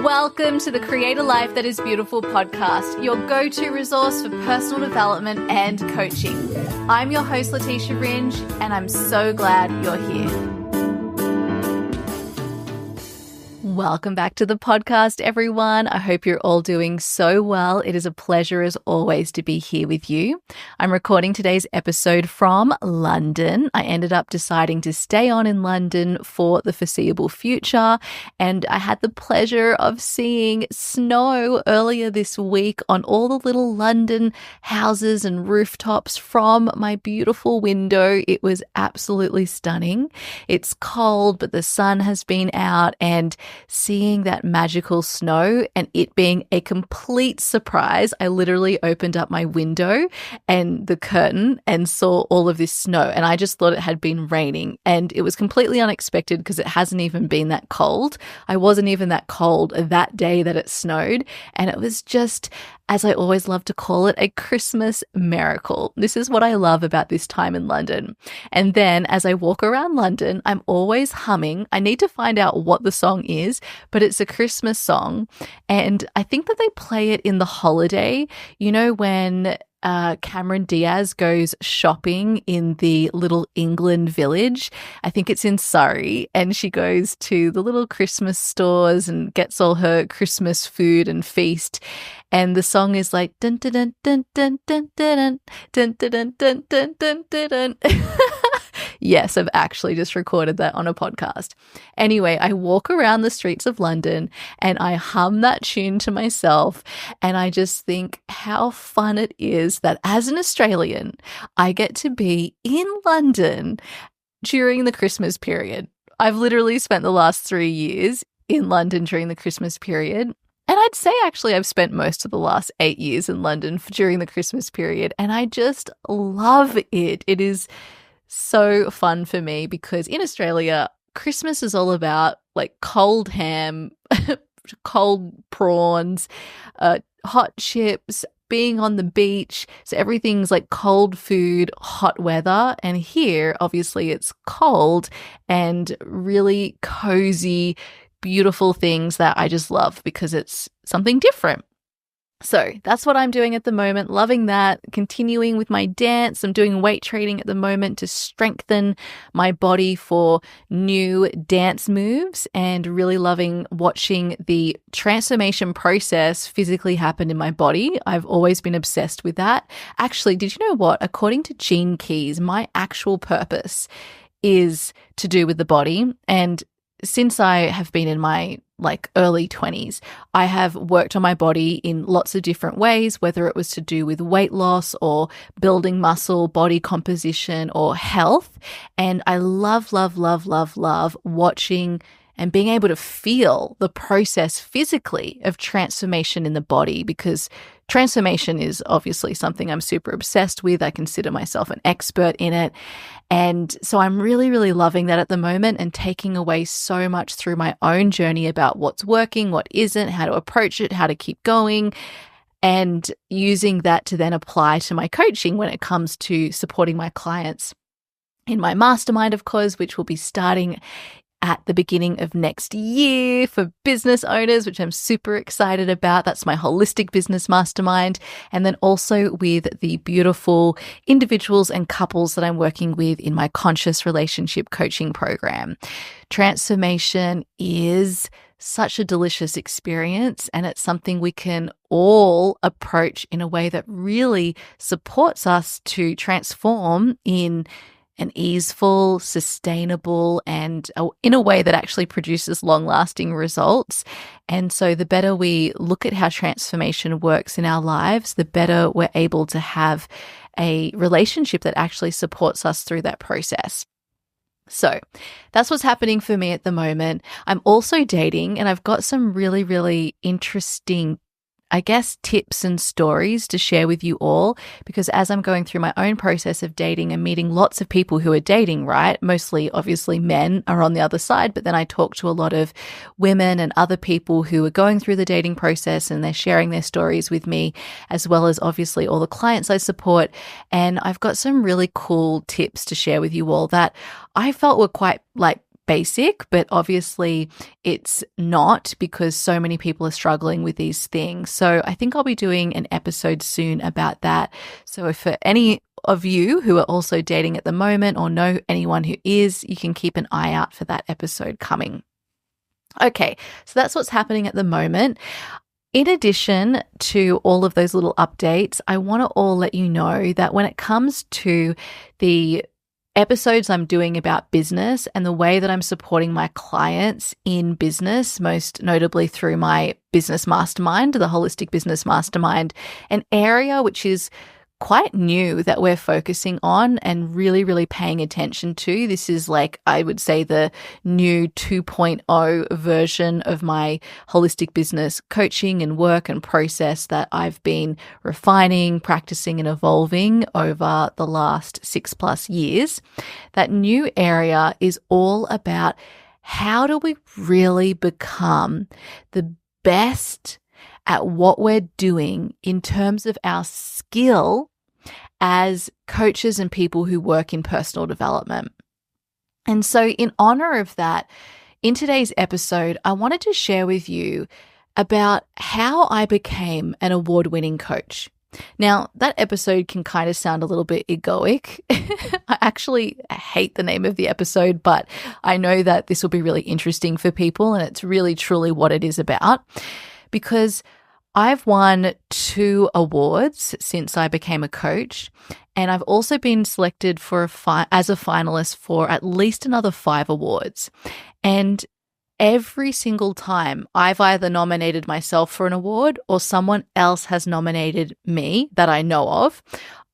Welcome to the Create a Life That Is Beautiful podcast, your go-to resource for personal development and coaching. I'm your host, Letitia Ringe, and I'm so glad you're here. Welcome back to the podcast, everyone. I hope you're all doing so well. It is a pleasure, as always, to be here with you. I'm recording today's episode from London. I ended up deciding to stay on in London for the foreseeable future, and I had the pleasure of seeing snow earlier this week on all the little London houses and rooftops from my beautiful window. It was absolutely stunning. It's cold, but the sun has been out, and seeing that magical snow and it being a complete surprise. I literally opened up my window and the curtain and saw all of this snow, and I just thought it had been raining, and it was completely unexpected because it hasn't even been that cold. I wasn't even that cold that day that it snowed, and it was just, as I always love to call it, a Christmas miracle. This is what I love about this time in London. And then as I walk around London, I'm always humming. I need to find out what the song is, but it's a Christmas song. And I think that they play it in The Holiday. You know, when Cameron Diaz goes shopping in the Little England village. I think it's in Surrey, and she goes to the little Christmas stores and gets all her Christmas food and feast. And the song is like dun dun dun dun dun dun dun dun dun dun dun dun dun dun. Yes, I've actually just recorded that on a podcast. Anyway, I walk around the streets of London and I hum that tune to myself, and I just think how fun it is that as an Australian, I get to be in London during the Christmas period. I've literally spent the last 3 years in London during the Christmas period. And I'd say actually I've spent most of the last 8 years in London during the Christmas period, and I just love it. It is so fun for me because in Australia, Christmas is all about like cold ham, cold prawns, hot chips, being on the beach. So everything's like cold food, hot weather. And here, obviously, it's cold and really cozy, beautiful things that I just love because it's something different. So that's what I'm doing at the moment, loving that, continuing with my dance. I'm doing weight training at the moment to strengthen my body for new dance moves, and really loving watching the transformation process physically happen in my body. I've always been obsessed with that. Actually, did you know what? According to Gene Keys, my actual purpose is to do with the body. And since I have been in my early 20s, I have worked on my body in lots of different ways, whether it was to do with weight loss or building muscle, body composition, or health. And I love, love, love, love, love watching and being able to feel the process physically of transformation in the body, because transformation is obviously something I'm super obsessed with. I consider myself an expert in it. And so I'm really, really loving that at the moment and taking away so much through my own journey about what's working, what isn't, how to approach it, how to keep going, and using that to then apply to my coaching when it comes to supporting my clients in my mastermind, of course, which will be starting at the beginning of next year for business owners, which I'm super excited about. That's my holistic business mastermind. And then also with the beautiful individuals and couples that I'm working with in my conscious relationship coaching program. Transformation is such a delicious experience, and it's something we can all approach in a way that really supports us to transform in an easeful, sustainable, and in a way that actually produces long-lasting results. And so the better we look at how transformation works in our lives, the better we're able to have a relationship that actually supports us through that process. So that's what's happening for me at the moment. I'm also dating, and I've got some really, really interesting tips and stories to share with you all, because as I'm going through my own process of dating and meeting lots of people who are dating, right? Mostly, obviously, men are on the other side, but then I talk to a lot of women and other people who are going through the dating process, and they're sharing their stories with me, as well as obviously all the clients I support. And I've got some really cool tips to share with you all that I felt were quite basic, but obviously it's not, because so many people are struggling with these things. So I think I'll be doing an episode soon about that. So if for any of you who are also dating at the moment or know anyone who is, you can keep an eye out for that episode coming. Okay, so that's what's happening at the moment. In addition to all of those little updates, I want to all let you know that when it comes to the episodes I'm doing about business and the way that I'm supporting my clients in business, most notably through my business mastermind, the Holistic Business Mastermind, an area which is quite new that we're focusing on and really, really paying attention to. This is like, I would say, the new 2.0 version of my holistic business coaching and work and process that I've been refining, practicing, and evolving over the last 6+ years. That new area is all about how do we really become the best at what we're doing in terms of our skill as coaches and people who work in personal development. And so in honor of that, in today's episode, I wanted to share with you about how I became an award-winning coach. Now, that episode can kind of sound a little bit egoic. I actually hate the name of the episode, but I know that this will be really interesting for people, and it's really truly what it is about, because I've won 2 awards since I became a coach, and I've also been selected for as a finalist for at least another 5 awards. And every single time I've either nominated myself for an award or someone else has nominated me that I know of,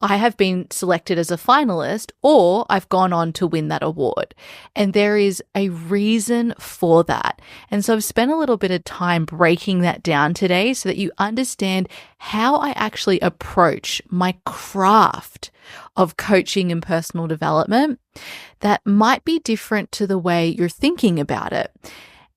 I have been selected as a finalist or I've gone on to win that award. And there is a reason for that. And so I've spent a little bit of time breaking that down today so that you understand how I actually approach my craft of coaching and personal development that might be different to the way you're thinking about it.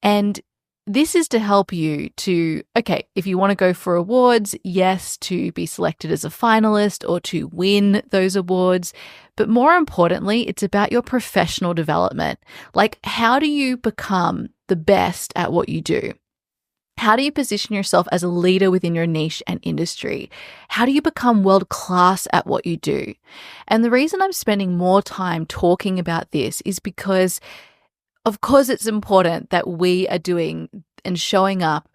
And this is to help you to, okay, if you want to go for awards, yes, to be selected as a finalist or to win those awards. But more importantly, it's about your professional development. Like, how do you become the best at what you do? How do you position yourself as a leader within your niche and industry? How do you become world class at what you do? And the reason I'm spending more time talking about this is because of course, it's important that we are doing and showing up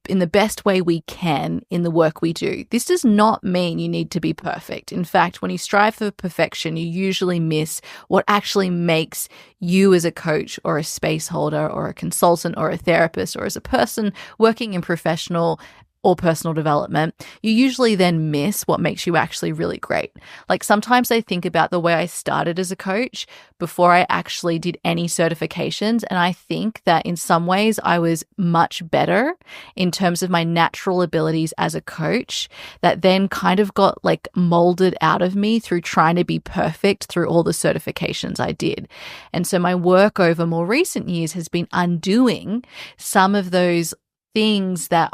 in the best way we can in the work we do. This does not mean you need to be perfect. In fact, when you strive for perfection, you usually miss what actually makes you as a coach or a space holder or a consultant or a therapist or as a person working in professional or personal development. You usually then miss what makes you actually really great. Like sometimes I think about the way I started as a coach before I actually did any certifications. And I think that in some ways I was much better in terms of my natural abilities as a coach that then kind of got like molded out of me through trying to be perfect through all the certifications I did. And so my work over more recent years has been undoing some of those things that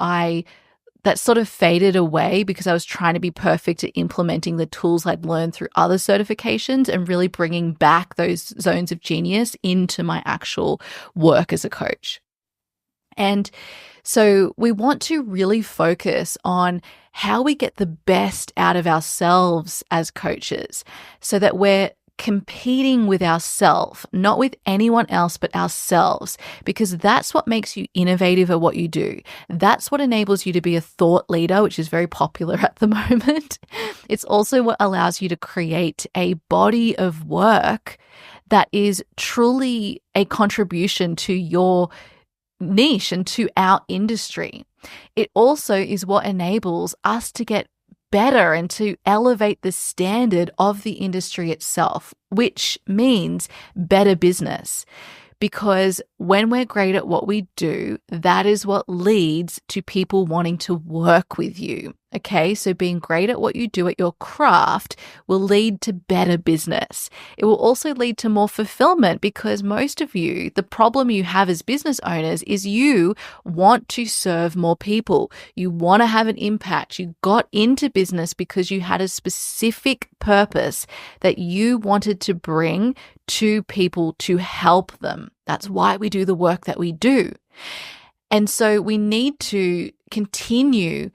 sort of faded away because I was trying to be perfect at implementing the tools I'd learned through other certifications and really bringing back those zones of genius into my actual work as a coach. And so we want to really focus on how we get the best out of ourselves as coaches so that we're competing with ourselves, not with anyone else but ourselves, because that's what makes you innovative at what you do. That's what enables you to be a thought leader, which is very popular at the moment. It's also what allows you to create a body of work that is truly a contribution to your niche and to our industry. It also is what enables us to get better and to elevate the standard of the industry itself, which means better business. Because when we're great at what we do, that is what leads to people wanting to work with you. Okay, so being great at what you do at your craft will lead to better business. It will also lead to more fulfillment because most of you, the problem you have as business owners is you want to serve more people. You want to have an impact. You got into business because you had a specific purpose that you wanted to bring to people to help them. That's why we do the work that we do. And so we need to continue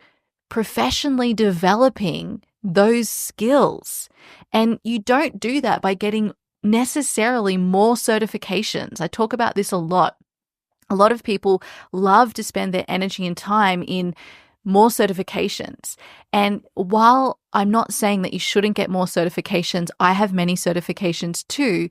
professionally developing those skills. And you don't do that by getting necessarily more certifications. I talk about this a lot. A lot of people love to spend their energy and time in more certifications. And while I'm not saying that you shouldn't get more certifications, I have many certifications too.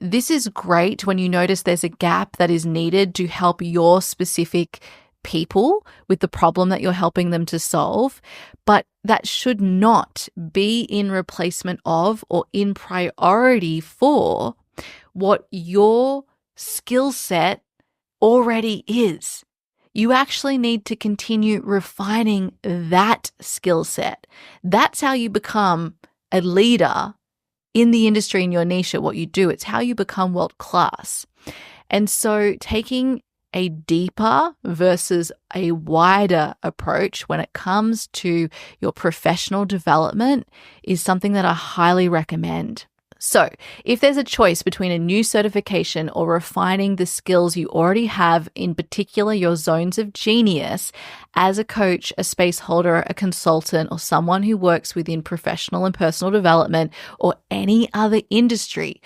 This is great when you notice there's a gap that is needed to help your specific people with the problem that you're helping them to solve, but that should not be in replacement of or in priority for what your skill set already is. You actually need to continue refining that skill set. That's how you become a leader in the industry, in your niche, at what you do. It's how you become world class. And so taking a deeper versus a wider approach when it comes to your professional development is something that I highly recommend. So if there's a choice between a new certification or refining the skills you already have, in particular your zones of genius, as a coach, a space holder, a consultant, or someone who works within professional and personal development or any other industry,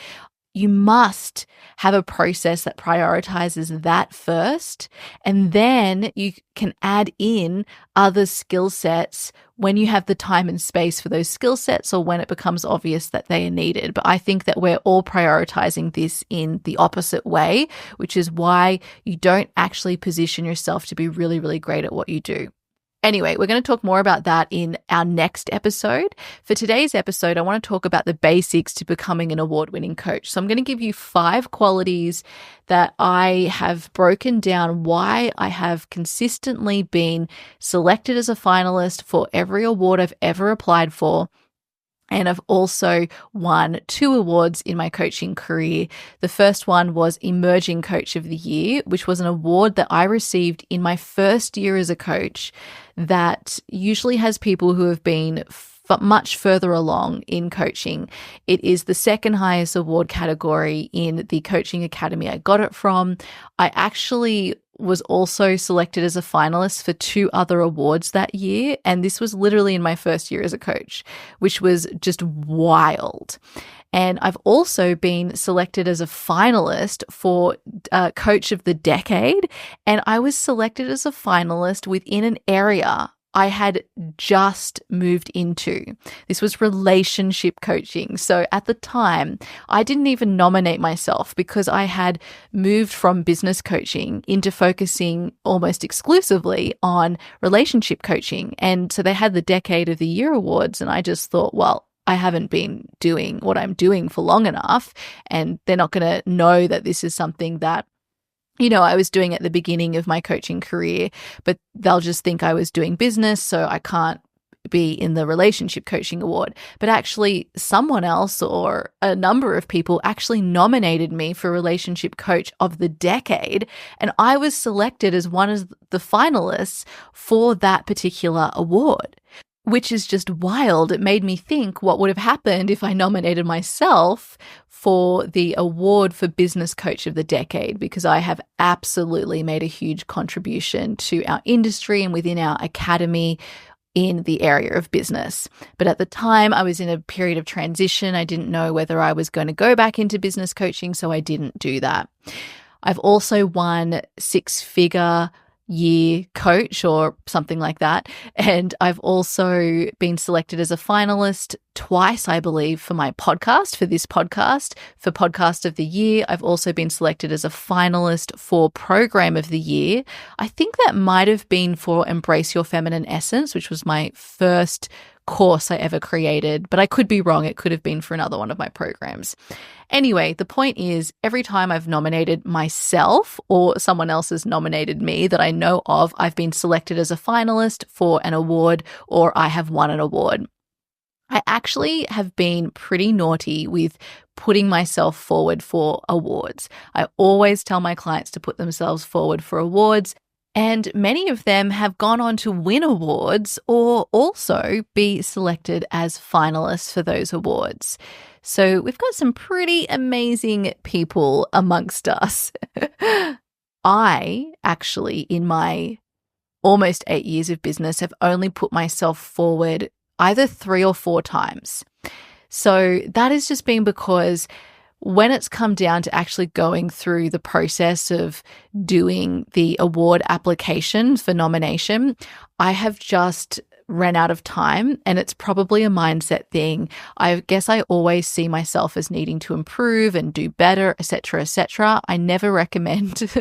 you must have a process that prioritizes that first, and then you can add in other skill sets when you have the time and space for those skill sets or when it becomes obvious that they are needed. But I think that we're all prioritizing this in the opposite way, which is why you don't actually position yourself to be really, really great at what you do. Anyway, we're going to talk more about that in our next episode. For today's episode, I want to talk about the basics to becoming an award-winning coach. So I'm going to give you 5 qualities that I have broken down why I have consistently been selected as a finalist for every award I've ever applied for. And I've also won 2 awards in my coaching career. The first one was Emerging Coach of the Year, which was an award that I received in my first year as a coach that usually has people who have been much further along in coaching. It is the second highest award category in the coaching academy I got it from. I actually was also selected as a finalist for 2 other awards that year. And this was literally in my first year as a coach, which was just wild. And I've also been selected as a finalist for Coach of the Decade. And I was selected as a finalist within an area I had just moved into. This was relationship coaching. So at the time, I didn't even nominate myself because I had moved from business coaching into focusing almost exclusively on relationship coaching. And so they had the Decade of the Year awards. And I just thought, well, I haven't been doing what I'm doing for long enough. And they're not going to know that this is something that I was doing at the beginning of my coaching career, but they'll just think I was doing business, so I can't be in the relationship coaching award. But actually, someone else or a number of people actually nominated me for Relationship Coach of the Decade, and I was selected as one of the finalists for that particular award, which is just wild. It made me think what would have happened if I nominated myself for the award for Business Coach of the Decade, because I have absolutely made a huge contribution to our industry and within our academy in the area of business. But at the time, I was in a period of transition. I didn't know whether I was going to go back into business coaching, so I didn't do that. I've also won 6-figure year coach or something like that. And I've also been selected as a finalist twice, I believe, for my podcast, for this podcast, for Podcast of the Year. I've also been selected as a finalist for Program of the Year. I think that might have been for Embrace Your Feminine Essence, which was my first course I ever created, but I could be wrong. It could have been for another one of my programs. Anyway, the point is, every time I've nominated myself or someone else has nominated me that I know of, I've been selected as a finalist for an award or I have won an award. I actually have been pretty naughty with putting myself forward for awards. I always tell my clients to put themselves forward for awards, and many of them have gone on to win awards or also be selected as finalists for those awards. So we've got some pretty amazing people amongst us. I actually, in my almost 8 years of business, have only put myself forward either 3 or 4 times. So that has just been because when it's come down to actually going through the process of doing the award application for nomination, I have just ran out of time, and it's probably a mindset thing. I guess I always see myself as needing to improve and do better, etc., etc. I never recommend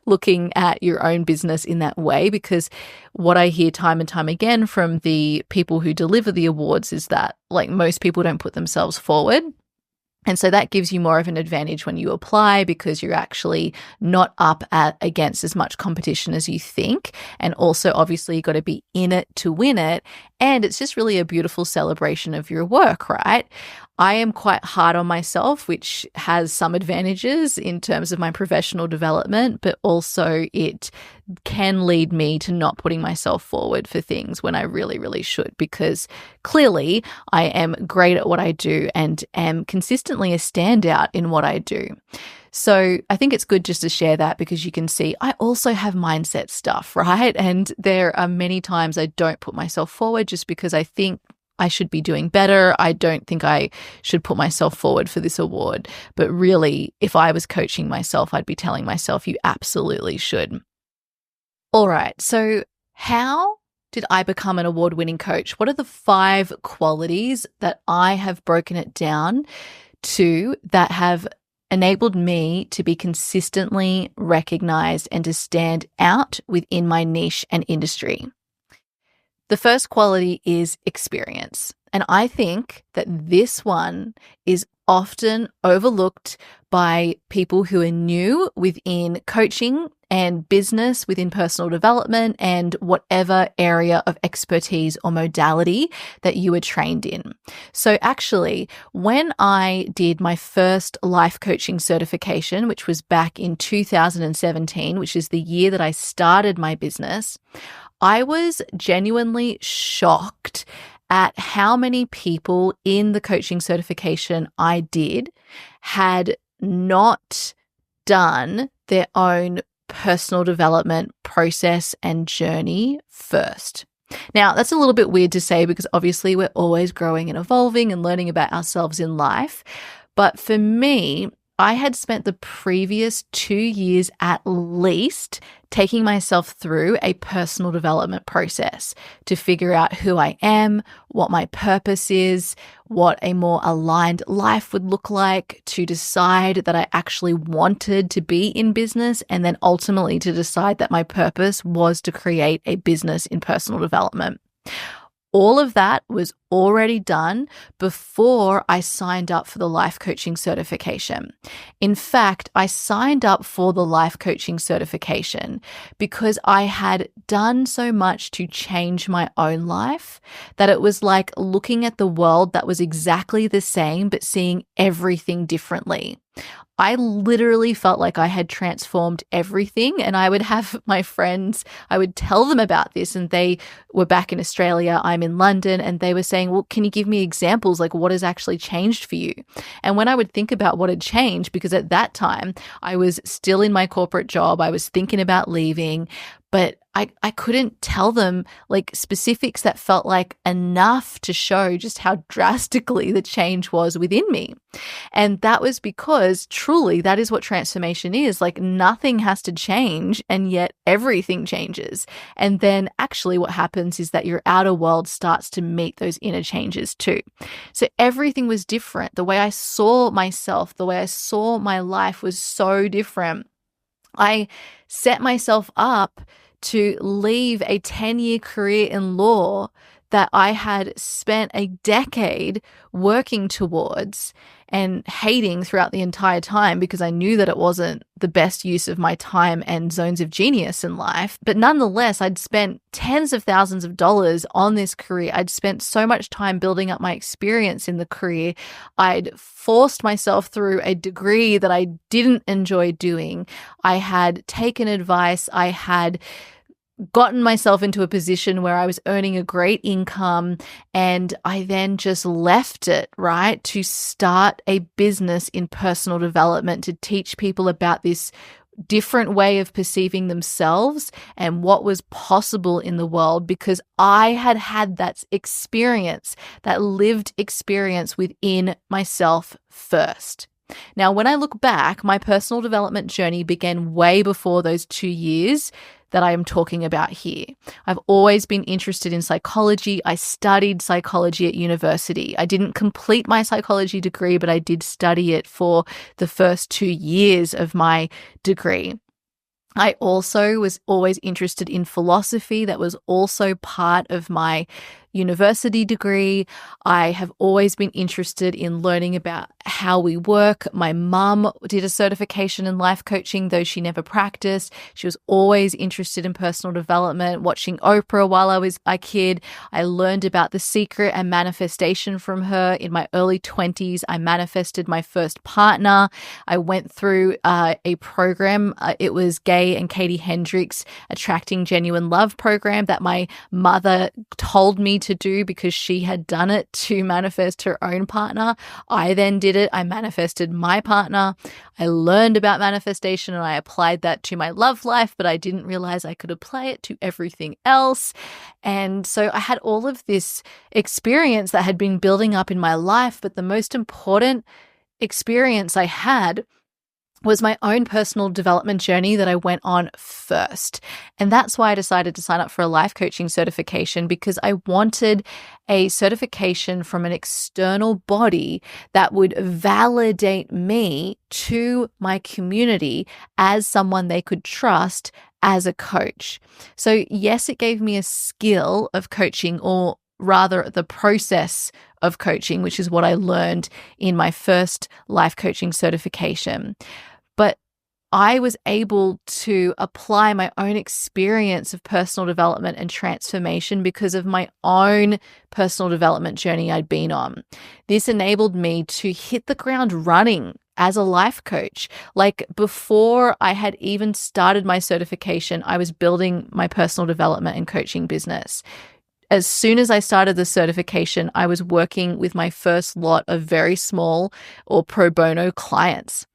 looking at your own business in that way, because what I hear time and time again from the people who deliver the awards is that, like, most people don't put themselves forward. And so that gives you more of an advantage when you apply, because you're actually not up against as much competition as you think. And also, obviously, you've got to be in it to win it. And it's just really a beautiful celebration of your work, right? I am quite hard on myself, which has some advantages in terms of my professional development, but also it can lead me to not putting myself forward for things when I really, really should, because clearly I am great at what I do and am consistently a standout in what I do. So I think it's good just to share that, because you can see I also have mindset stuff, right? And there are many times I don't put myself forward just because I think I should be doing better. I don't think I should put myself forward for this award. But really, if I was coaching myself, I'd be telling myself, you absolutely should. All right. So how did I become an award-winning coach? What are the 5 qualities that I have broken it down to that have enabled me to be consistently recognized and to stand out within my niche and industry? The first quality is experience. And I think that this one is often overlooked by people who are new within coaching and business, within personal development, and whatever area of expertise or modality that you were trained in. So actually, when I did my first life coaching certification, which was back in 2017, which is the year that I started my business, I was genuinely shocked at how many people in the coaching certification I did had not done their own personal development process and journey first. Now, that's a little bit weird to say, because obviously we're always growing and evolving and learning about ourselves in life. But for me, I had spent the previous 2 years at least taking myself through a personal development process to figure out who I am, what my purpose is, what a more aligned life would look like, to decide that I actually wanted to be in business, and then ultimately to decide that my purpose was to create a business in personal development. All of that was already done before I signed up for the life coaching certification. In fact, I signed up for the life coaching certification because I had done so much to change my own life that it was like looking at the world that was exactly the same, but seeing everything differently. I literally felt like I had transformed everything, and I would have my friends, I would tell them about this, and they were back in Australia, I'm in London, and they were saying, well, can you give me examples, like what has actually changed for you? And when I would think about what had changed, because at that time I was still in my corporate job, I was thinking about leaving, but I couldn't tell them like specifics that felt like enough to show just how drastically the change was within me. And that was because truly that is what transformation is. Like nothing has to change, and yet everything changes. And then actually what happens is that your outer world starts to meet those inner changes too. So everything was different. The way I saw myself, the way I saw my life was so different. I set myself up to leave a 10-year career in law that I had spent a decade working towards and hating throughout the entire time because I knew that it wasn't the best use of my time and zones of genius in life. But nonetheless, I'd spent tens of thousands of dollars on this career. I'd spent so much time building up my experience in the career. I'd forced myself through a degree that I didn't enjoy doing. I had taken advice. I had gotten myself into a position where I was earning a great income, and I then just left it, right, to start a business in personal development to teach people about this different way of perceiving themselves and what was possible in the world, because I had had that experience, that lived experience within myself first. Now, when I look back, my personal development journey began way before those 2 years that I am talking about here. I've always been interested in psychology. I studied psychology at university. I didn't complete my psychology degree, but I did study it for the first 2 years of my degree. I also was always interested in philosophy. That was also part of my university degree. I have always been interested in learning about how we work. My mum did a certification in life coaching, though she never practiced. She was always interested in personal development. Watching Oprah while I was a kid, I learned about The Secret and manifestation from her. In my early 20s, I manifested my first partner. I went through a program. It was Gay and Katie Hendricks' Attracting Genuine Love program that my mother told me to do because she had done it to manifest her own partner. I then did it. I manifested my partner. I learned about manifestation and I applied that to my love life, but I didn't realize I could apply it to everything else. And so I had all of this experience that had been building up in my life, but the most important experience I had was my own personal development journey that I went on first. And that's why I decided to sign up for a life coaching certification, because I wanted a certification from an external body that would validate me to my community as someone they could trust as a coach. So yes, it gave me a skill of coaching, or rather the process of coaching, which is what I learned in my first life coaching certification. But I was able to apply my own experience of personal development and transformation because of my own personal development journey I'd been on. This enabled me to hit the ground running as a life coach. Like, before I had even started my certification, I was building my personal development and coaching business. As soon as I started the certification, I was working with my first lot of very small or pro bono clients.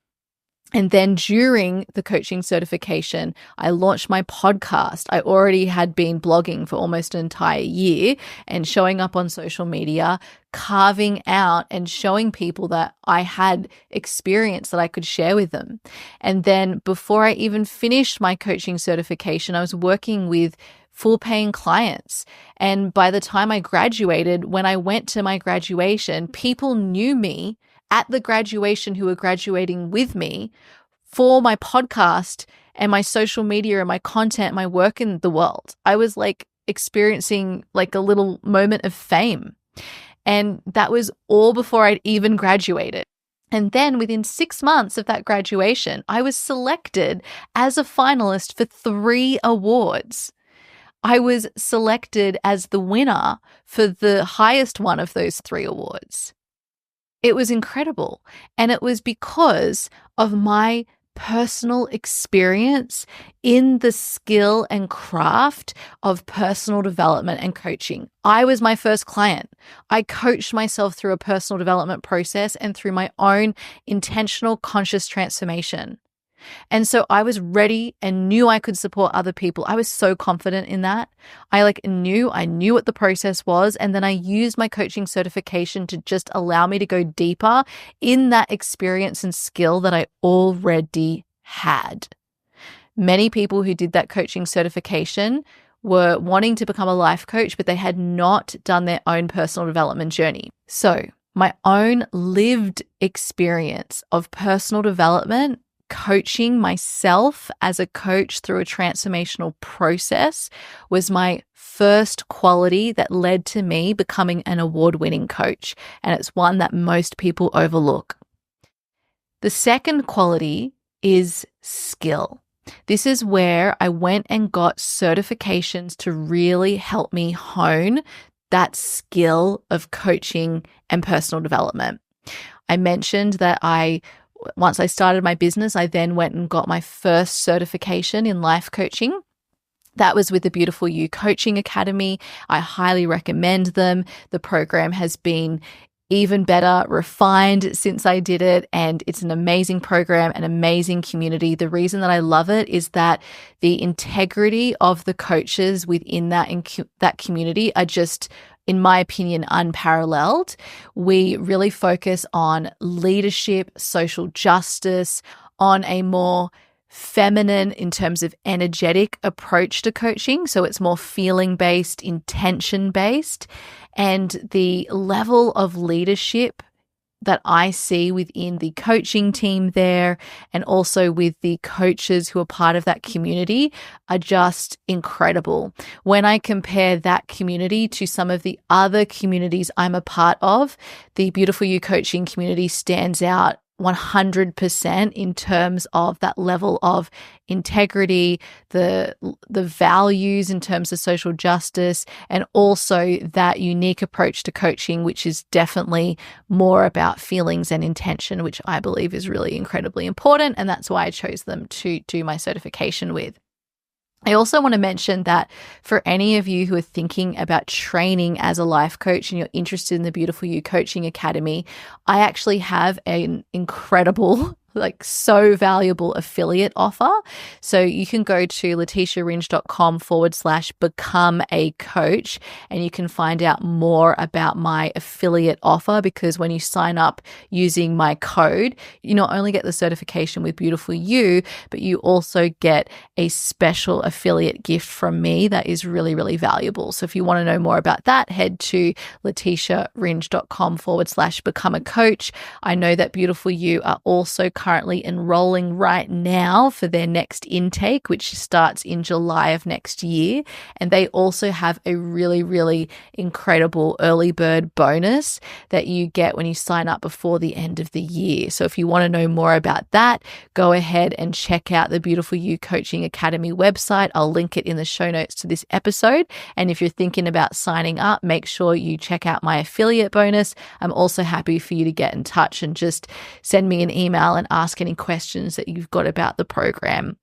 And then during the coaching certification, I launched my podcast. I already had been blogging for almost an entire year and showing up on social media, carving out and showing people that I had experience that I could share with them. And then before I even finished my coaching certification, I was working with full paying clients. And by the time I graduated, when I went to my graduation, people knew me at the graduation who were graduating with me for my podcast and my social media and my content, my work in the world. I was like experiencing like a little moment of fame. And that was all before I'd even graduated. And then within 6 months of that graduation, I was selected as a finalist for 3 awards. I was selected as the winner for the highest one of those 3 awards. It was incredible. And it was because of my personal experience in the skill and craft of personal development and coaching. I was my first client. I coached myself through a personal development process and through my own intentional conscious transformation. And so I was ready and knew I could support other people. I was so confident in that. I knew what the process was. And then I used my coaching certification to just allow me to go deeper in that experience and skill that I already had. Many people who did that coaching certification were wanting to become a life coach, but they had not done their own personal development journey. So my own lived experience of personal development coaching myself as a coach through a transformational process was my first quality that led to me becoming an award-winning coach, and it's one that most people overlook. The second quality is skill. This is where I went and got certifications to really help me hone that skill of coaching and personal development. I mentioned that once I started my business, I then went and got my first certification in life coaching. That was with the Beautiful You Coaching Academy. I highly recommend them. The program has been even better, refined since I did it, and it's an amazing program, an amazing community. The reason that I love it is that the integrity of the coaches within that community are just, in my opinion, unparalleled. We really focus on leadership, social justice, on a more feminine in terms of energetic approach to coaching. So it's more feeling based, intention based, and the level of leadership that I see within the coaching team there and also with the coaches who are part of that community are just incredible. When I compare that community to some of the other communities I'm a part of, the Beautiful You Coaching community stands out 100% in terms of that level of integrity, the values in terms of social justice, and also that unique approach to coaching, which is definitely more about feelings and intention, which I believe is really incredibly important. And that's why I chose them to do my certification with. I also want to mention that for any of you who are thinking about training as a life coach and you're interested in the Beautiful You Coaching Academy, I actually have an incredible, so valuable affiliate offer. So you can go to letitiaringe.com/become a coach and you can find out more about my affiliate offer, because when you sign up using my code, you not only get the certification with Beautiful You, but you also get a special affiliate gift from me that is really, really valuable. So if you want to know more about that, head to letitiaringe.com/become a coach. I know that Beautiful You are also currently enrolling right now for their next intake, which starts in July of next year. And they also have a really, really incredible early bird bonus that you get when you sign up before the end of the year. So if you want to know more about that, go ahead and check out the Beautiful You Coaching Academy website. I'll link it in the show notes to this episode. And if you're thinking about signing up, make sure you check out my affiliate bonus. I'm also happy for you to get in touch and just send me an email and ask any questions that you've got about the program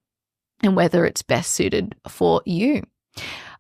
and whether it's best suited for you.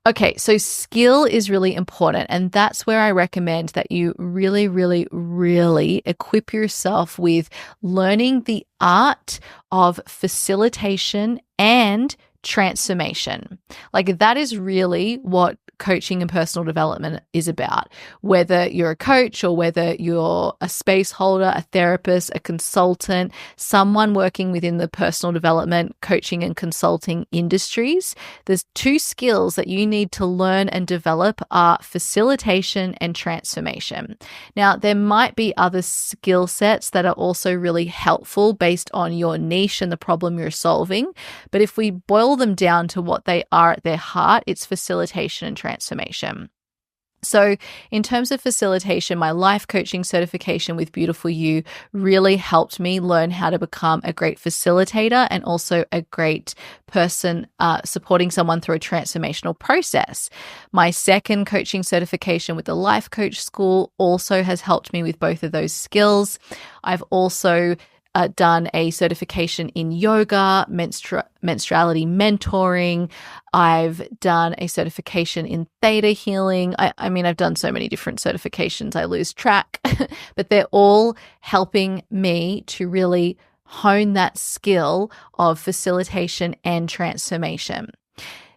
Okay, so skill is really important, and that's where I recommend that you really, really, really equip yourself with learning the art of facilitation and transformation. That is really what coaching and personal development is about. Whether you're a coach or whether you're a spaceholder, a therapist, a consultant, someone working within the personal development, coaching and consulting industries, there's two skills that you need to learn and develop are facilitation and transformation. Now, there might be other skill sets that are also really helpful based on your niche and the problem you're solving. But if we boil them down to what they are at their heart, it's facilitation and transformation. So in terms of facilitation, my life coaching certification with Beautiful You really helped me learn how to become a great facilitator and also a great person supporting someone through a transformational process. My second coaching certification with the Life Coach School also has helped me with both of those skills. I've also done a certification in yoga, menstruality mentoring. I've done a certification in theta healing. I mean, I've done so many different certifications, I lose track, but they're all helping me to really hone that skill of facilitation and transformation.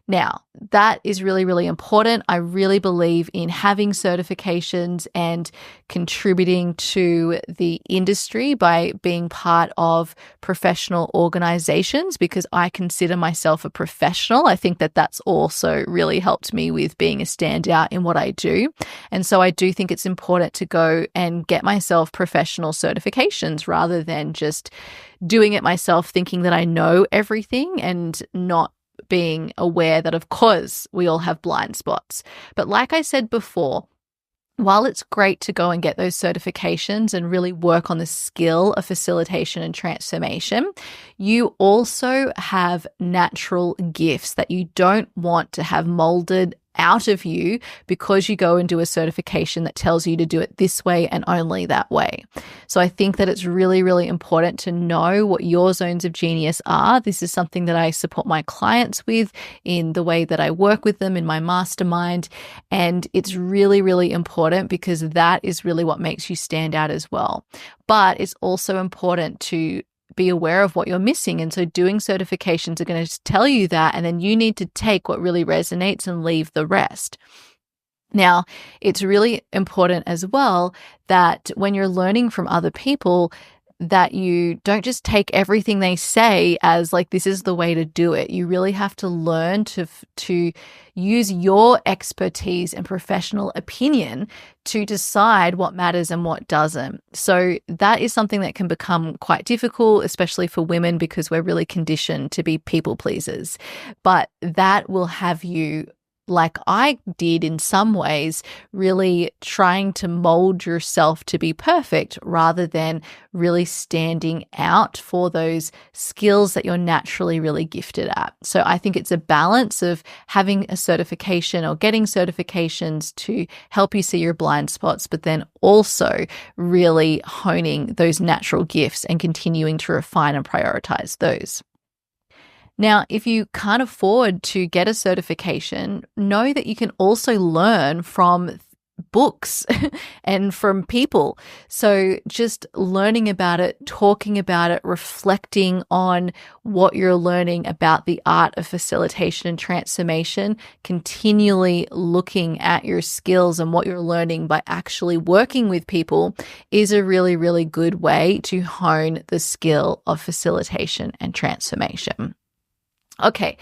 Now, that is really, really important. I really believe in having certifications and contributing to the industry by being part of professional organizations, because I consider myself a professional. I think that that's also really helped me with being a standout in what I do. And so I do think it's important to go and get myself professional certifications rather than just doing it myself, thinking that I know everything and not being aware that, of course, we all have blind spots. But like I said before, while it's great to go and get those certifications and really work on the skill of facilitation and transformation, you also have natural gifts that you don't want to have molded out of you because you go and do a certification that tells you to do it this way and only that way. So I think that it's really, really important to know what your zones of genius are. This is something that I support my clients with in the way that I work with them in my mastermind. And it's really, really important because that is really what makes you stand out as well. But it's also important to be aware of what you're missing. And so doing certifications are going to tell you that, and then you need to take what really resonates and leave the rest. Now, it's really important as well that when you're learning from other people, that you don't just take everything they say as like, this is the way to do it. You really have to learn to use your expertise and professional opinion to decide what matters and what doesn't. So that is something that can become quite difficult, especially for women, because we're really conditioned to be people pleasers. But that will have you, like I did in some ways, really trying to mold yourself to be perfect rather than really standing out for those skills that you're naturally really gifted at. So I think it's a balance of having a certification or getting certifications to help you see your blind spots, but then also really honing those natural gifts and continuing to refine and prioritize those. Now, if you can't afford to get a certification, know that you can also learn from books and from people. So just learning about it, talking about it, reflecting on what you're learning about the art of facilitation and transformation, continually looking at your skills and what you're learning by actually working with people is a really, really good way to hone the skill of facilitation and transformation. Okay,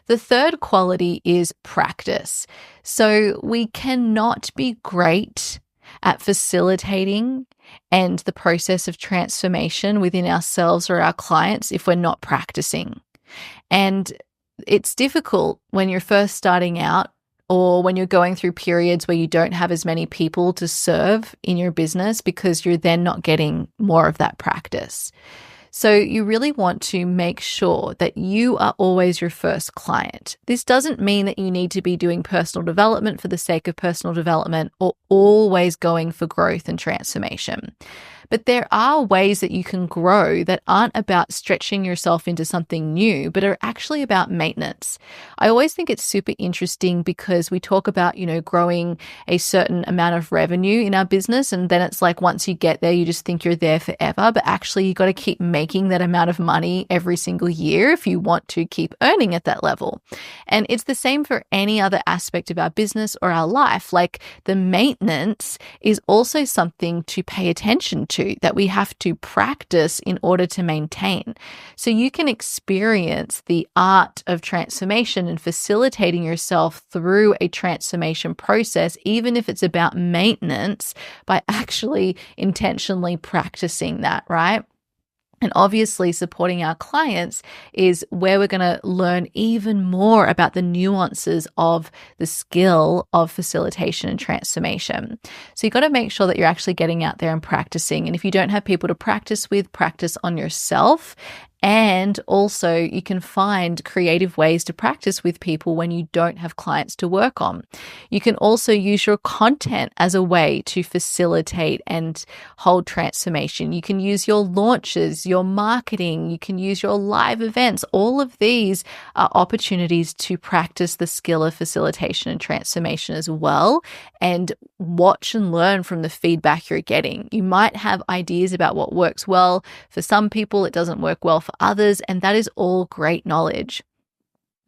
the third quality is practice. So we cannot be great at facilitating and the process of transformation within ourselves or our clients if we're not practicing. And it's difficult when you're first starting out or when you're going through periods where you don't have as many people to serve in your business because you're then not getting more of that practice. So you really want to make sure that you are always your first client. This doesn't mean that you need to be doing personal development for the sake of personal development or always going for growth and transformation. But there are ways that you can grow that aren't about stretching yourself into something new, but are actually about maintenance. I always think it's super interesting because we talk about, growing a certain amount of revenue in our business. And then it's like, once you get there, you just think you're there forever. But actually, you got to keep making that amount of money every single year if you want to keep earning at that level. And it's the same for any other aspect of our business or our life. Like the maintenance is also something to pay attention to, that we have to practice in order to maintain. So you can experience the art of transformation and facilitating yourself through a transformation process, even if it's about maintenance, by actually intentionally practicing that, right? And obviously, supporting our clients is where we're going to learn even more about the nuances of the skill of facilitation and transformation. So you've got to make sure that you're actually getting out there and practicing. And if you don't have people to practice with, practice on yourself. And also you can find creative ways to practice with people when you don't have clients to work on. You can also use your content as a way to facilitate and hold transformation. You can use your launches, your marketing, you can use your live events. All of these are opportunities to practice the skill of facilitation and transformation as well, and watch and learn from the feedback you're getting. You might have ideas about what works well. For some people, it doesn't work well for others, and that is all great knowledge.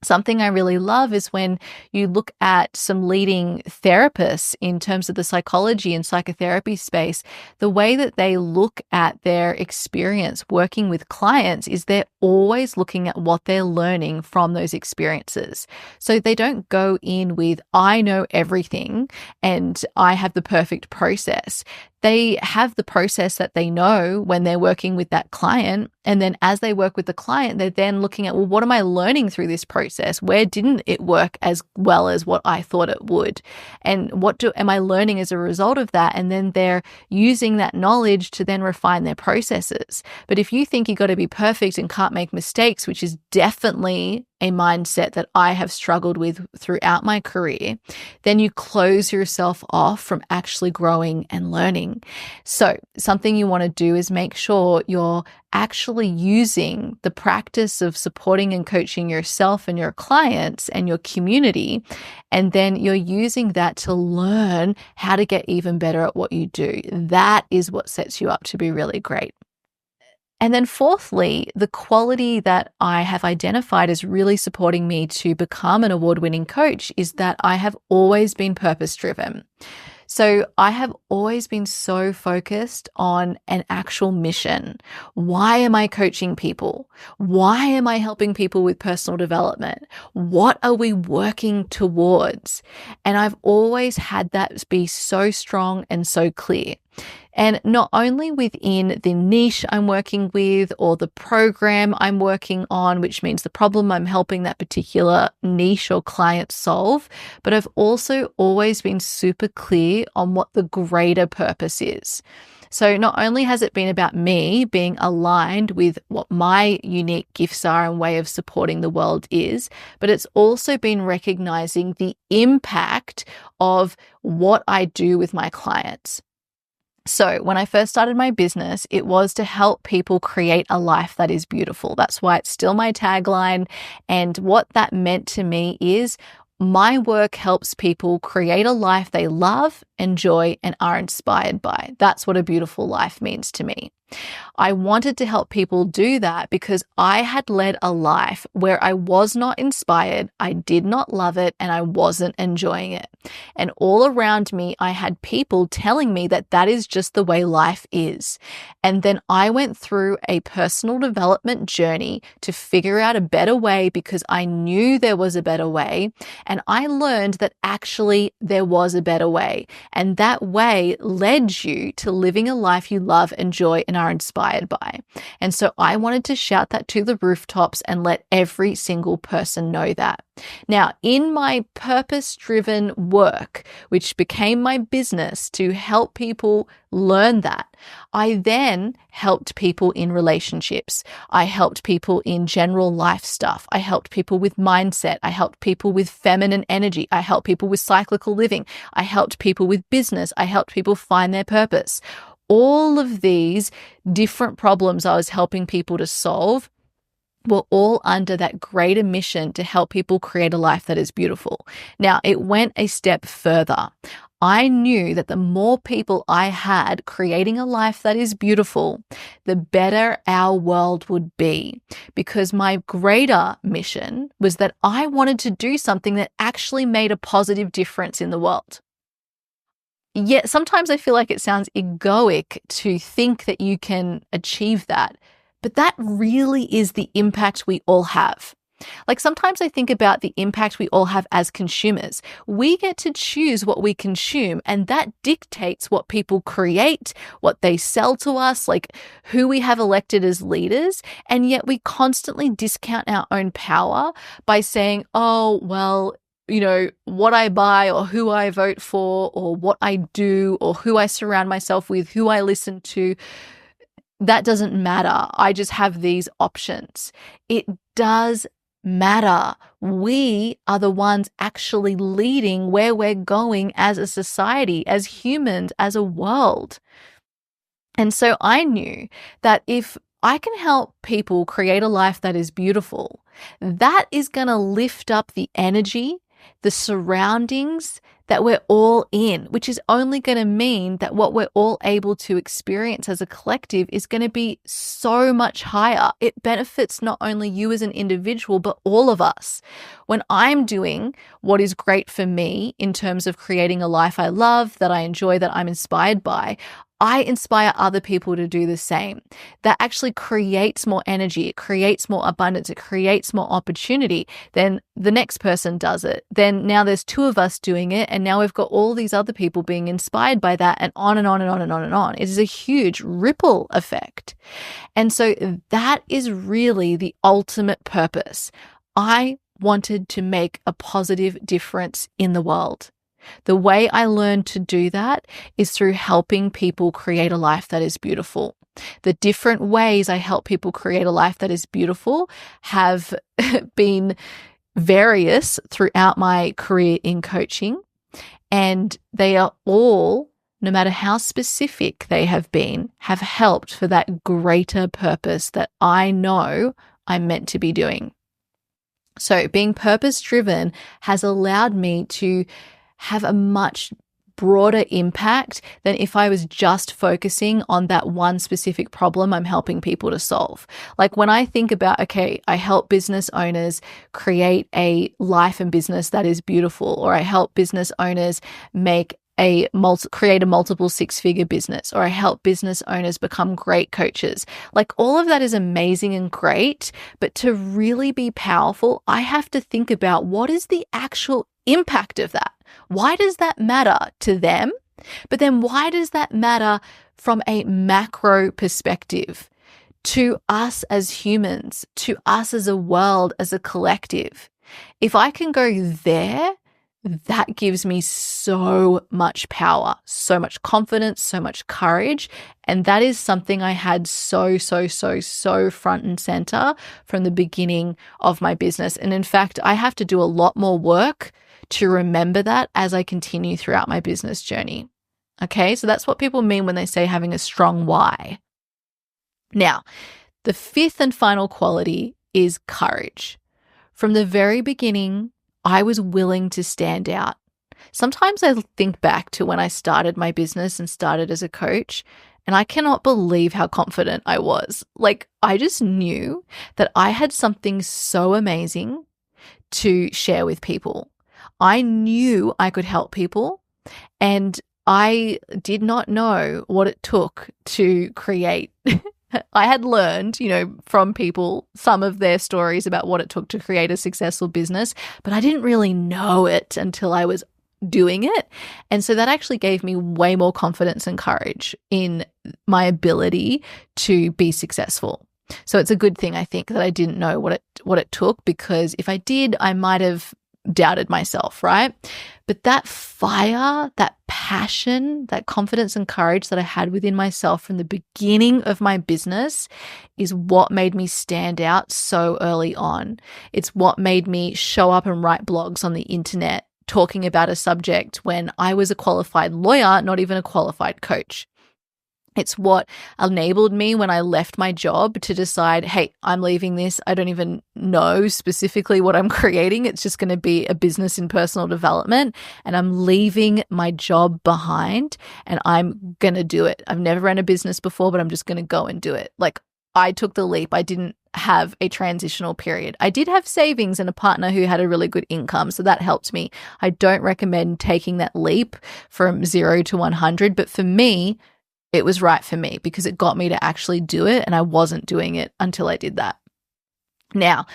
Something I really love is when you look at some leading therapists in terms of the psychology and psychotherapy space, the way that they look at their experience working with clients is they're always looking at what they're learning from those experiences. So they don't go in with, I know everything and I have the perfect process. They have the process that they know when they're working with that client. And then as they work with the client, they're then looking at, well, what am I learning through this process? Where didn't it work as well as what I thought it would? And am I learning as a result of that? And then they're using that knowledge to then refine their processes. But if you think you got to be perfect and can't make mistakes, which is definitely a mindset that I have struggled with throughout my career, then you close yourself off from actually growing and learning. So something you want to do is make sure you're actually using the practice of supporting and coaching yourself and your clients and your community, and then you're using that to learn how to get even better at what you do. That is what sets you up to be really great. And then fourthly, the quality that I have identified as really supporting me to become an award-winning coach is that I have always been purpose-driven. So I have always been so focused on an actual mission. Why am I coaching people? Why am I helping people with personal development? What are we working towards? And I've always had that be so strong and so clear. And not only within the niche I'm working with or the program I'm working on, which means the problem I'm helping that particular niche or client solve, but I've also always been super clear on what the greater purpose is. So not only has it been about me being aligned with what my unique gifts are and way of supporting the world is, but it's also been recognizing the impact of what I do with my clients. So when I first started my business, it was to help people create a life that is beautiful. That's why it's still my tagline. And what that meant to me is my work helps people create a life they love, enjoy, and are inspired by. That's what a beautiful life means to me. I wanted to help people do that because I had led a life where I was not inspired, I did not love it, and I wasn't enjoying it. And all around me, I had people telling me that that is just the way life is. And then I went through a personal development journey to figure out a better way because I knew there was a better way. And I learned that actually there was a better way. And that way led you to living a life you love, enjoy, and are inspired by. And so I wanted to shout that to the rooftops and let every single person know that. Now, in my purpose-driven work, which became my business to help people learn that, I then helped people in relationships. I helped people in general life stuff. I helped people with mindset. I helped people with feminine energy. I helped people with cyclical living. I helped people with business. I helped people find their purpose. All of these different problems I was helping people to solve were all under that greater mission to help people create a life that is beautiful. Now, it went a step further. I knew that the more people I had creating a life that is beautiful, the better our world would be. Because my greater mission was that I wanted to do something that actually made a positive difference in the world. Yet sometimes I feel like it sounds egoic to think that you can achieve that. But that really is the impact we all have. Like sometimes I think about the impact we all have as consumers. We get to choose what we consume, and that dictates what people create, what they sell to us, like who we have elected as leaders. And yet we constantly discount our own power by saying, oh, well, you know, what I buy or who I vote for or what I do or who I surround myself with, who I listen to, that doesn't matter. I just have these options. It does matter. We are the ones actually leading where we're going as a society, as humans, as a world. And so I knew that if I can help people create a life that is beautiful, that is going to lift up the energy, the surroundings, that we're all in, which is only going to mean that what we're all able to experience as a collective is going to be so much higher. It benefits not only you as an individual, but all of us. When I'm doing what is great for me in terms of creating a life I love, that I enjoy, that I'm inspired by, I inspire other people to do the same. That actually creates more energy. It creates more abundance. It creates more opportunity. Then the next person does it. Then now there's two of us doing it. And now we've got all these other people being inspired by that, and on and on and on and on and on. It is a huge ripple effect. And so that is really the ultimate purpose. I wanted to make a positive difference in the world. The way I learned to do that is through helping people create a life that is beautiful. The different ways I help people create a life that is beautiful have been various throughout my career in coaching, and they are all, no matter how specific they have been, have helped for that greater purpose that I know I'm meant to be doing. So being purpose-driven has allowed me to have a much broader impact than if I was just focusing on that one specific problem I'm helping people to solve. Like when I think about, okay, I help business owners create a life and business that is beautiful, or I help business owners create a multiple six-figure business, or I help business owners become great coaches. Like all of that is amazing and great, but to really be powerful, I have to think about what is the actual impact of that. Why does that matter to them? But then why does that matter from a macro perspective to us as humans, to us as a world, as a collective? If I can go there, that gives me so much power, so much confidence, so much courage. And that is something I had so front and center from the beginning of my business. And in fact, I have to do a lot more work to remember that as I continue throughout my business journey. Okay, so that's what people mean when they say having a strong why. Now, the fifth and final quality is courage. From the very beginning, I was willing to stand out. Sometimes I think back to when I started my business and started as a coach, and I cannot believe how confident I was. Like, I just knew that I had something so amazing to share with people. I knew I could help people, and I did not know what it took to create. I had learned, from people, some of their stories about what it took to create a successful business, but I didn't really know it until I was doing it. And so that actually gave me way more confidence and courage in my ability to be successful. So it's a good thing, I think, that I didn't know what it took, because if I did, I might have doubted myself, right? But that fire, that passion, that confidence and courage that I had within myself from the beginning of my business is what made me stand out so early on. It's what made me show up and write blogs on the internet talking about a subject when I was a qualified lawyer, not even a qualified coach. It's what enabled me when I left my job to decide, hey, I'm leaving this. I don't even know specifically what I'm creating. It's just going to be a business in personal development, and I'm leaving my job behind and I'm going to do it. I've never run a business before, but I'm just going to go and do it. Like, I took the leap. I didn't have a transitional period. I did have savings and a partner who had a really good income, so that helped me. I don't recommend taking that leap from 0 to 100, but for me, it was right for me because it got me to actually do it, and I wasn't doing it until I did that. Now,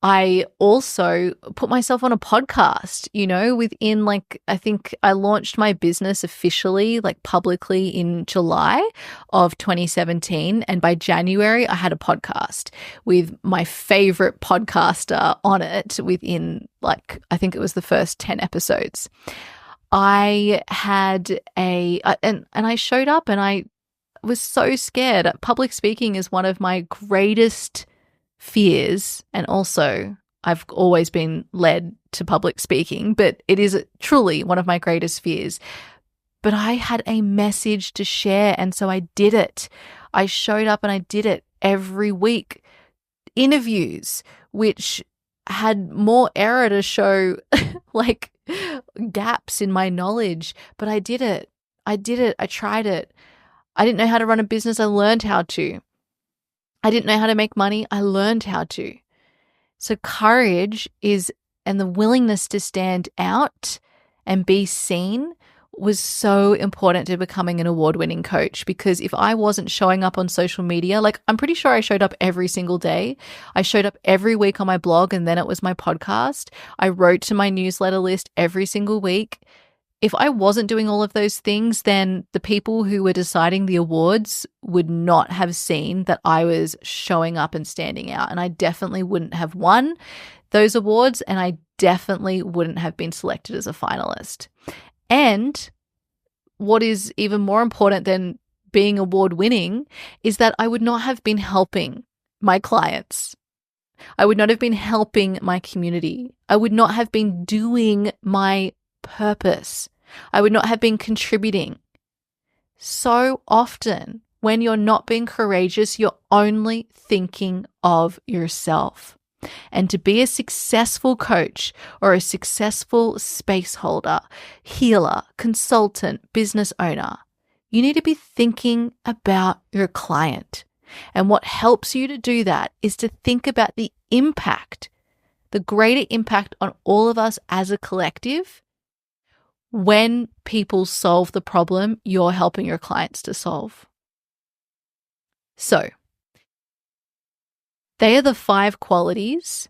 I also put myself on a podcast, within I think I launched my business officially, publicly in July of 2017. And by January, I had a podcast with my favorite podcaster on it within I think it was the first 10 episodes. I had and I showed up, and I was so scared. Public speaking is one of my greatest fears, and also I've always been led to public speaking, but it is truly one of my greatest fears. But I had a message to share, and so I did it. I showed up and I did it every week. Interviews, which had more error to show gaps in my knowledge, but I did it. I tried it. I didn't know how to run a business. I learned how to. I didn't know how to make money. I learned how to. So courage and the willingness to stand out and be seen was so important to becoming an award-winning coach, because if I wasn't showing up on social media, like I'm pretty sure I showed up every single day. I showed up every week on my blog, and then it was my podcast. I wrote to my newsletter list every single week. If I wasn't doing all of those things, then the people who were deciding the awards would not have seen that I was showing up and standing out. And I definitely wouldn't have won those awards, and I definitely wouldn't have been selected as a finalist. And what is even more important than being award winning is that I would not have been helping my clients. I would not have been helping my community. I would not have been doing my purpose. I would not have been contributing. So often, when you're not being courageous, you're only thinking of yourself. And to be a successful coach or a successful space holder, healer, consultant, business owner, you need to be thinking about your client. And what helps you to do that is to think about the impact, the greater impact on all of us as a collective when people solve the problem you're helping your clients to solve. So, they are the 5 qualities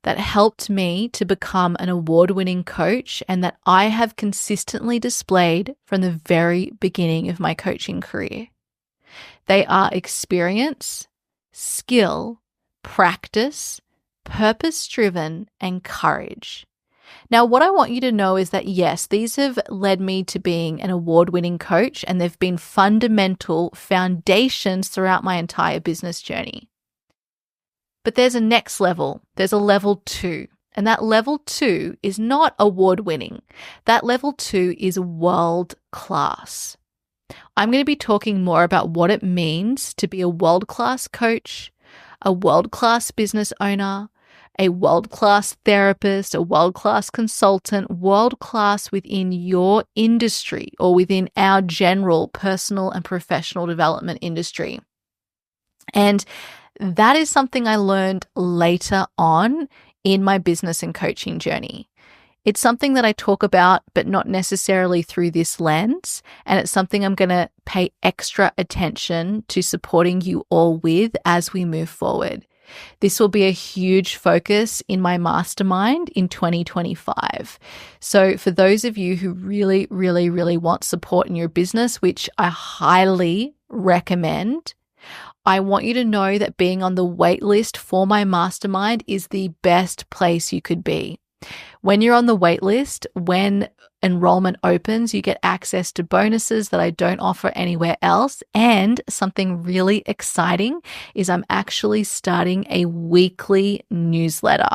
that helped me to become an award-winning coach and that I have consistently displayed from the very beginning of my coaching career. They are experience, skill, practice, purpose-driven, and courage. Now, what I want you to know is that, yes, these have led me to being an award-winning coach, and they've been fundamental foundations throughout my entire business journey. But there's a next level. There's a level 2. And that level 2 is not award-winning. That level 2 is world-class. I'm going to be talking more about what it means to be a world-class coach, a world-class business owner, a world-class therapist, a world-class consultant, world-class within your industry or within our general personal and professional development industry. And that is something I learned later on in my business and coaching journey. It's something that I talk about, but not necessarily through this lens. And it's something I'm going to pay extra attention to supporting you all with as we move forward. This will be a huge focus in my mastermind in 2025. So for those of you who really, really, really want support in your business, which I highly recommend, I want you to know that being on the wait list for my mastermind is the best place you could be. When you're on the wait list, when enrollment opens, you get access to bonuses that I don't offer anywhere else. And something really exciting is I'm actually starting a weekly newsletter.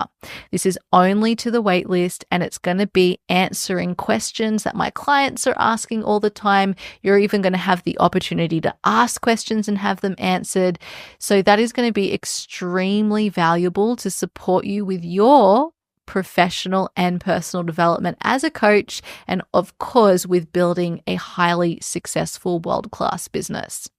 This is only to the wait list, and it's going to be answering questions that my clients are asking all the time. You're even going to have the opportunity to ask questions and have them answered. So that is going to be extremely valuable to support you with your professional and personal development as a coach, and of course with building a highly successful world-class business.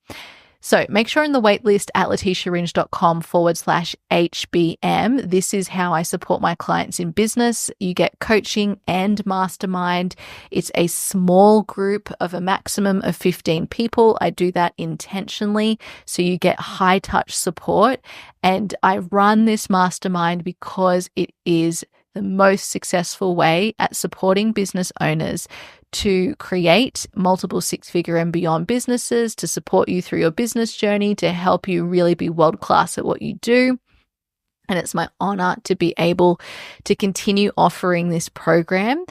So make sure in the waitlist at letitiaringe.com/HBM. This is how I support my clients in business. You get coaching and mastermind. It's a small group of a maximum of 15 people. I do that intentionally so you get high touch support. And I run this mastermind because it is the most successful way at supporting business owners to create multiple 6-figure and beyond businesses, to support you through your business journey, to help you really be world-class at what you do. And it's my honor to be able to continue offering this program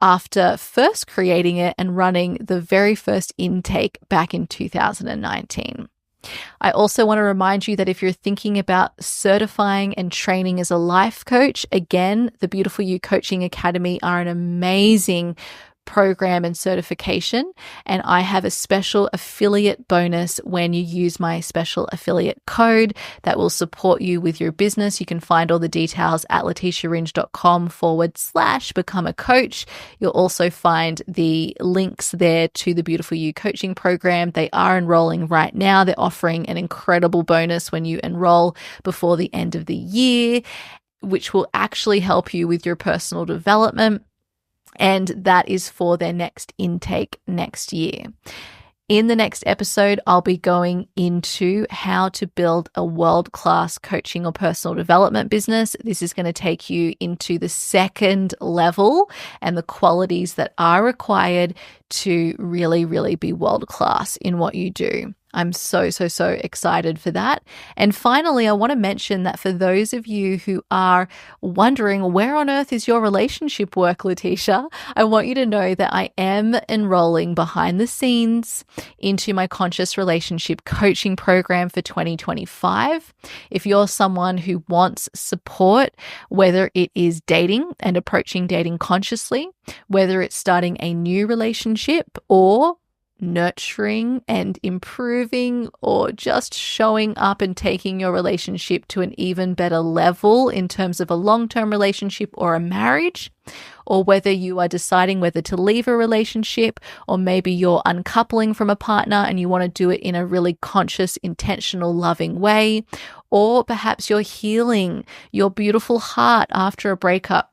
after first creating it and running the very first intake back in 2019. I also want to remind you that if you're thinking about certifying and training as a life coach, again, the Beautiful You Coaching Academy are an amazing program and certification. And I have a special affiliate bonus when you use my special affiliate code that will support you with your business. You can find all the details at leticiaringe.com/become a coach. You'll also find the links there to the Beautiful You coaching program. They are enrolling right now. They're offering an incredible bonus when you enroll before the end of the year, which will actually help you with your personal development. And that is for their next intake next year. In the next episode, I'll be going into how to build a world-class coaching or personal development business. This is going to take you into the second level and the qualities that are required to really, really be world-class in what you do. I'm so excited for that. And finally, I want to mention that for those of you who are wondering, where on earth is your relationship work, Leticia? I want you to know that I am enrolling behind the scenes into my conscious relationship coaching program for 2025. If you're someone who wants support, whether it is dating and approaching dating consciously, whether it's starting a new relationship or nurturing and improving, or just showing up and taking your relationship to an even better level in terms of a long-term relationship or a marriage, or whether you are deciding whether to leave a relationship, or maybe you're uncoupling from a partner and you want to do it in a really conscious, intentional, loving way, or perhaps you're healing your beautiful heart after a breakup.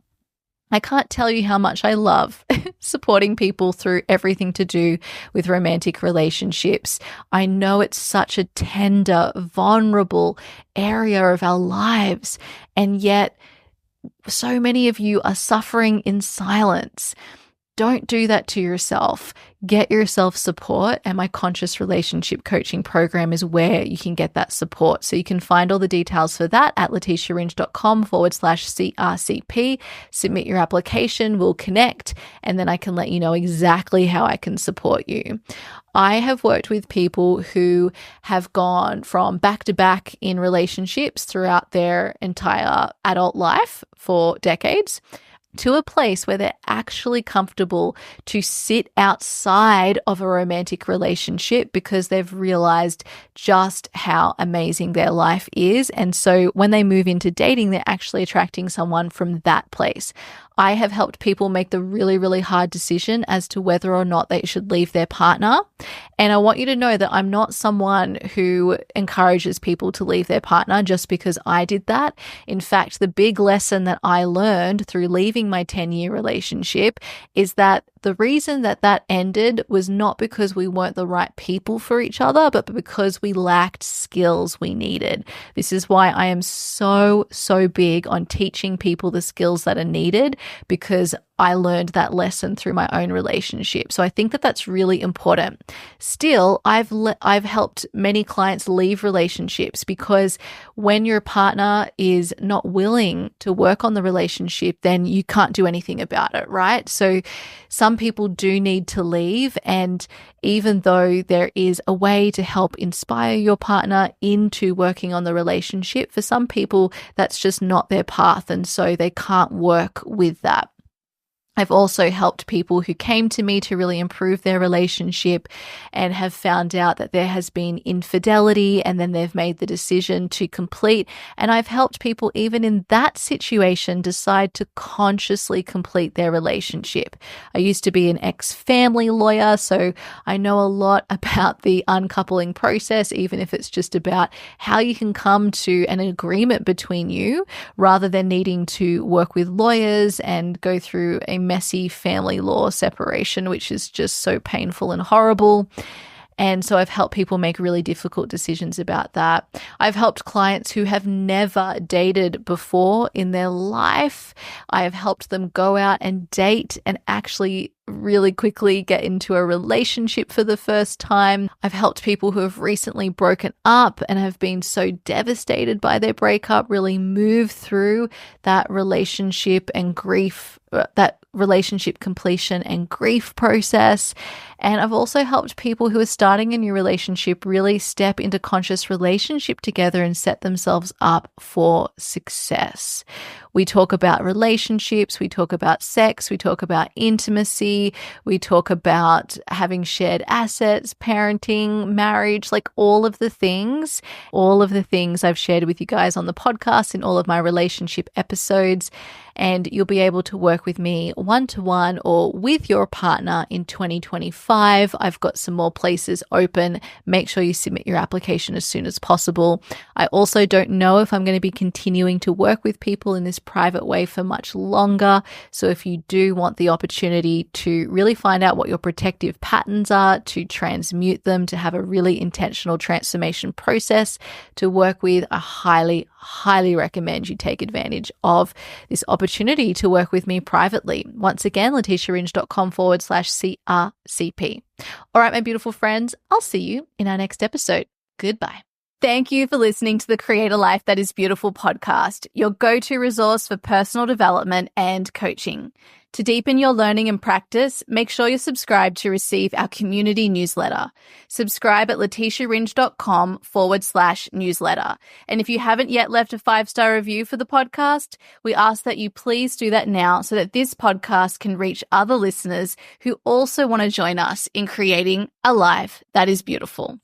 I can't tell you how much I love supporting people through everything to do with romantic relationships. I know it's such a tender, vulnerable area of our lives, and yet so many of you are suffering in silence. Don't do that to yourself. Get yourself support, and my conscious relationship coaching program is where you can get that support. So you can find all the details for that at leticiaringe.com/CRCP. Submit your application, we'll connect, and then I can let you know exactly how I can support you. I have worked with people who have gone from back to back in relationships throughout their entire adult life for decades, to a place where they're actually comfortable to sit outside of a romantic relationship because they've realized just how amazing their life is. And so when they move into dating, they're actually attracting someone from that place. I have helped people make the really, really hard decision as to whether or not they should leave their partner. And I want you to know that I'm not someone who encourages people to leave their partner just because I did that. In fact, the big lesson that I learned through leaving my 10-year relationship is that the reason that that ended was not because we weren't the right people for each other, but because we lacked skills we needed. This is why I am so big on teaching people the skills that are needed, because I learned that lesson through my own relationship. So I think that that's really important. Still, I've helped many clients leave relationships because when your partner is not willing to work on the relationship, then you can't do anything about it, right? So some people do need to leave, and even though there is a way to help inspire your partner into working on the relationship, for some people that's just not their path, and so they can't work with that. I've also helped people who came to me to really improve their relationship and have found out that there has been infidelity, and then they've made the decision to complete. And I've helped people even in that situation decide to consciously complete their relationship. I used to be an ex-family lawyer, so I know a lot about the uncoupling process, even if it's just about how you can come to an agreement between you rather than needing to work with lawyers and go through a messy family law separation, which is just so painful and horrible. And so I've helped people make really difficult decisions about that. I've helped clients who have never dated before in their life. I have helped them go out and date and actually really quickly get into a relationship for the first time. I've helped people who have recently broken up and have been so devastated by their breakup really move through that relationship and grief, that relationship completion and grief process. And I've also helped people who are starting a new relationship really step into conscious relationship together and set themselves up for success. We talk about relationships, we talk about sex, we talk about intimacy, we talk about having shared assets, parenting, marriage, like all of the things I've shared with you guys on the podcast in all of my relationship episodes. And you'll be able to work with me one-to-one or with your partner in 2025. I've got some more places open. Make sure you submit your application as soon as possible. I also don't know if I'm going to be continuing to work with people in this private way for much longer. So if you do want the opportunity to really find out what your protective patterns are, to transmute them, to have a really intentional transformation process to work with, I highly recommend you take advantage of this opportunity to work with me privately. Once again, letitiaringe.com/CRCP. All right, my beautiful friends, I'll see you in our next episode. Goodbye. Thank you for listening to the Create a Life That Is Beautiful podcast, your go-to resource for personal development and coaching. To deepen your learning and practice, make sure you're subscribed to receive our community newsletter. Subscribe at letitiaringe.com/newsletter. And if you haven't yet left a 5-star review for the podcast, we ask that you please do that now so that this podcast can reach other listeners who also want to join us in creating a life that is beautiful.